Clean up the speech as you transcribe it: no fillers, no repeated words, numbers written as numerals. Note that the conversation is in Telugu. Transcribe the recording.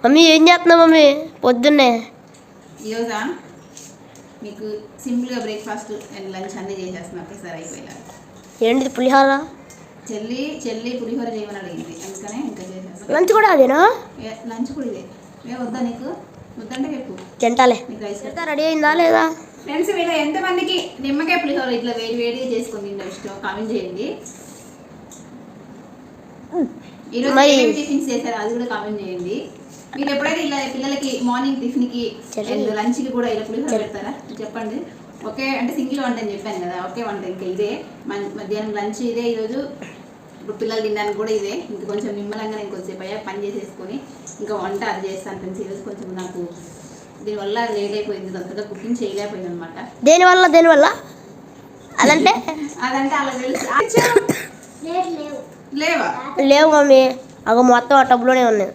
మమ్మీ ఏం చేస్తున్నావు మమ్మీ పొద్దున్నే? ఈరోజా మీకు సింపుల్గా బ్రేక్ఫాస్ట్ అండ్ లంచ్ అన్నీ చేసేస్తున్నా ఒకేసారి అయిపోయినా. ఏంటిది పులిహోర? చెల్లి పులిహోర చేయమని అడిగింది, అందుకనే ఇంకా చేసేస్తాను. లంచ్ కూడా అదేనా? లంచ్ కూడా ఇదే. వద్దా నీకు? వద్దంటే చెప్పు, తింటాలే. నీకు రైస్ రెడీ అయిందా లేదా? ఫ్రెండ్స్ వీళ్ళు ఎంతమందికి నిమ్మకాయ పులిహోర ఇట్లా వేడిగా చేసుకొని తింటే ఇష్టం కామెంట్ చేయండి. ఈరోజు ఏమేమి టిఫిన్స్ చేశారు అది కూడా కామెంట్ చేయండి. మీరు ఎప్పుడైతే ఇలా పిల్లలకి మార్నింగ్ టిఫిన్కి అండ్ లంచ్కి కూడా ఇలా పులిహోర పెడతారా చెప్పండి. ఒకే అంటే సింగిల్ వంట అని చెప్పాను కదా, ఒకే వంట ఇంకా ఇదే. మధ్యాహ్నం లంచ్ ఇదే, ఈరోజు ఇప్పుడు పిల్లలు తినడానికి కూడా ఇదే. ఇంకా కొంచెం నిమ్మలంగా ఇంకొంచెంసేపు అయ్యా పని చేసేసుకొని ఇంకా వంట అది చేస్తాను ఫ్రెండ్స్. ఈరోజు కొంచెం నాకు దీనివల్ల లేట్ అయిపోయింది, అంతగా కుకింగ్ చేయలేకపోయింది అనమాట. దేనివల్ల అదంటే అలా తెలుసు. లేవా? లేవు మమ్మీ, అగ మొత్తం ఆ టబ్లోనే ఉన్నాయి.